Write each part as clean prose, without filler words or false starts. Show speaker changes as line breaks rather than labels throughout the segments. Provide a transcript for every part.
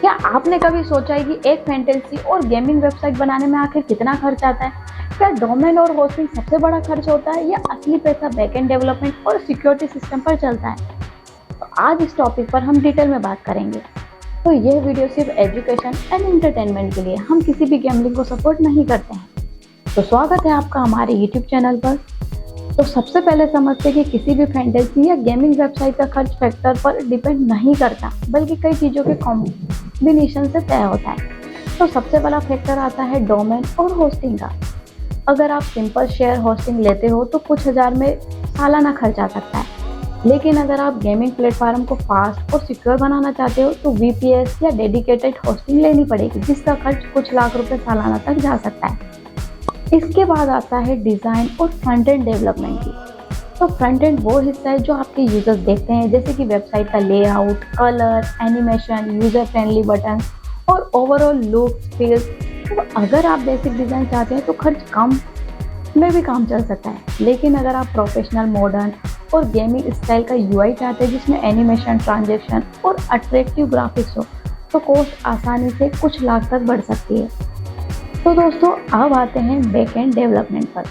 क्या आपने कभी सोचा है कि एक फैंटेसी और गेमिंग वेबसाइट बनाने में आखिर कितना खर्च आता है? क्या डोमेन और होस्टिंग सबसे बड़ा खर्च होता है या असली पैसा बैकएंड डेवलपमेंट और सिक्योरिटी सिस्टम पर चलता है? तो आज इस टॉपिक पर हम डिटेल में बात करेंगे। तो यह वीडियो सिर्फ एजुकेशन एंड एंटरटेनमेंट के लिए, हम किसी भी गैम्बलिंग को सपोर्ट नहीं करते हैं। तो स्वागत है आपका हमारे यूट्यूब चैनल पर। तो सबसे पहले समझते हैं कि किसी भी फैंटेसी या गेमिंग वेबसाइट का खर्च फैक्टर पर डिपेंड नहीं करता, बल्कि कई चीज़ों के कॉम्बिनेशन से तय होता है। तो सबसे बड़ा फैक्टर आता है डोमेन और होस्टिंग का। अगर आप सिंपल शेयर होस्टिंग लेते हो तो कुछ हज़ार में सालाना खर्च आ सकता है, लेकिन अगर आप गेमिंग प्लेटफॉर्म को फास्ट और सिक्योर बनाना चाहते हो तो VPS या डेडिकेटेड होस्टिंग लेनी पड़ेगी, जिसका खर्च कुछ लाख रुपए सालाना तक जा सकता है। इसके बाद आता है डिज़ाइन और फ्रंट एंड डेवलपमेंट की। तो फ्रंट एंड वो हिस्सा है जो आपके यूजर्स देखते हैं, जैसे कि वेबसाइट का layout, colour, animation, user friendly button और ओवरऑल लुक, फील। तो अगर आप बेसिक डिज़ाइन चाहते हैं तो खर्च कम में भी काम चल सकता है, लेकिन अगर आप प्रोफेशनल, मॉडर्न और गेमिंग स्टाइल का UI चाहते हैं जिसमें एनिमेशन, ट्रांजेक्शन और अट्रैक्टिव ग्राफिक्स हो, तो कॉस्ट आसानी से कुछ लाख तक बढ़ सकती है। तो दोस्तों, अब आते हैं बैकएंड डेवलपमेंट पर।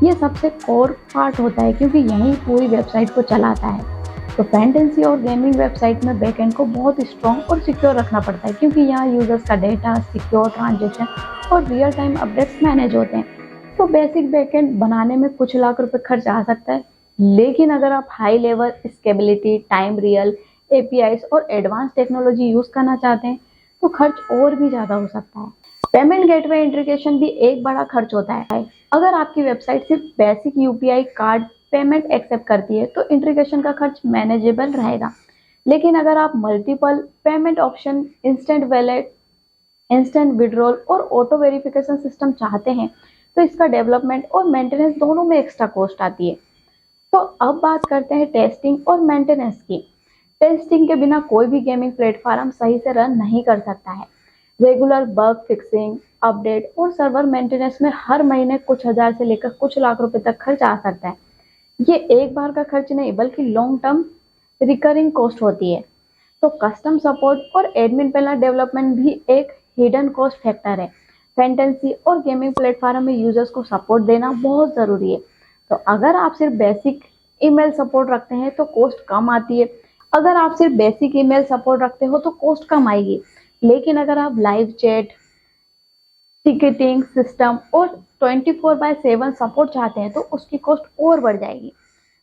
ये सबसे कोर पार्ट होता है क्योंकि यही पूरी वेबसाइट को चलाता है। तो फैंटेसी और गेमिंग वेबसाइट में बैकएंड को बहुत स्ट्रॉन्ग और सिक्योर रखना पड़ता है, क्योंकि यहाँ यूजर्स का डेटा, सिक्योर ट्रांजेक्शन और रियल टाइम अपडेट्स मैनेज होते हैं। तो बेसिक बैकएंड बनाने में कुछ लाख रुपए खर्च आ सकता है, लेकिन अगर आप high level scalability, time real APIs और एडवांस टेक्नोलॉजी यूज करना चाहते हैं तो खर्च और भी ज़्यादा हो सकता है। पेमेंट गेटवे इंटीग्रेशन भी एक बड़ा खर्च होता है। अगर आपकी वेबसाइट सिर्फ basic UPI card payment accept करती है तो इंटीग्रेशन का खर्च मैनेजेबल रहेगा, लेकिन अगर आप multiple payment option, instant wallet, instant withdrawal और ऑटो वेरिफिकेशन सिस्टम चाहते हैं तो इसका डेवलपमेंट और मेंटेनेंस दोनों में एक्स्ट्रा कॉस्ट आती है। तो अब बात करते हैं टेस्टिंग और मेंटेनेंस की। टेस्टिंग के बिना कोई भी गेमिंग प्लेटफॉर्म सही से रन नहीं कर सकता है। रेगुलर बग फिक्सिंग, अपडेट और सर्वर मेंटेनेंस में हर महीने कुछ हज़ार से लेकर कुछ लाख रुपए तक खर्च आ सकता है। ये एक बार का खर्च नहीं, बल्कि लॉन्ग टर्म रिकरिंग कॉस्ट होती है। तो कस्टम सपोर्ट और एडमिन पैनल डेवलपमेंट भी एक हिडन कॉस्ट फैक्टर है। फैंटेसी और गेमिंग प्लेटफॉर्म में यूजर्स को सपोर्ट देना बहुत ज़रूरी है। तो अगर आप सिर्फ बेसिक ईमेल सपोर्ट रखते हैं तो कॉस्ट कम आती है। अगर आप सिर्फ बेसिक ईमेल सपोर्ट रखते हो तो कॉस्ट कम आएगी, लेकिन अगर आप लाइव चैट, टिकटिंग सिस्टम और 24/7 सपोर्ट चाहते हैं तो उसकी कॉस्ट और बढ़ जाएगी।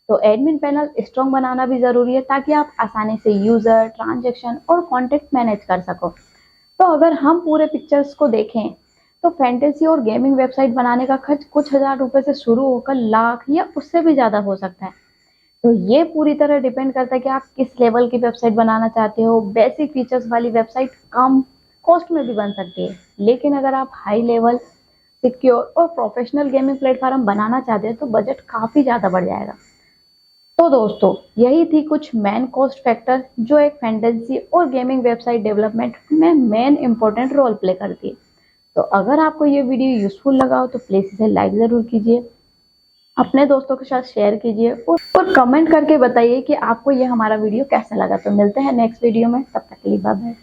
तो एडमिन पैनल स्ट्रॉन्ग बनाना भी ज़रूरी है ताकि आप आसानी से यूज़र, ट्रांजैक्शन और कॉन्टेक्ट मैनेज कर सको। तो अगर हम पूरे पिक्चर्स को देखें तो फैंटेसी और गेमिंग वेबसाइट बनाने का खर्च कुछ हज़ार रुपए से शुरू होकर लाख या उससे भी ज़्यादा हो सकता है। तो ये पूरी तरह डिपेंड करता है कि आप किस लेवल की वेबसाइट बनाना चाहते हो। बेसिक फीचर्स वाली वेबसाइट कम कॉस्ट में भी बन सकती है, लेकिन अगर आप हाई लेवल, सिक्योर और प्रोफेशनल गेमिंग प्लेटफॉर्म बनाना चाहते हैं तो बजट काफ़ी ज़्यादा बढ़ जाएगा। तो दोस्तों, यही थी कुछ मेन कॉस्ट फैक्टर जो एक फैंटेसी और गेमिंग वेबसाइट डेवलपमेंट में मेन इंपॉर्टेंट रोल प्ले करती है। तो अगर आपको ये वीडियो यूजफुल लगा हो तो प्लीज़ इसे लाइक ज़रूर कीजिए, अपने दोस्तों के साथ शेयर कीजिए और कमेंट करके बताइए कि आपको ये हमारा वीडियो कैसा लगा। तो मिलते हैं नेक्स्ट वीडियो में, तब तक के लिए बाय बाय।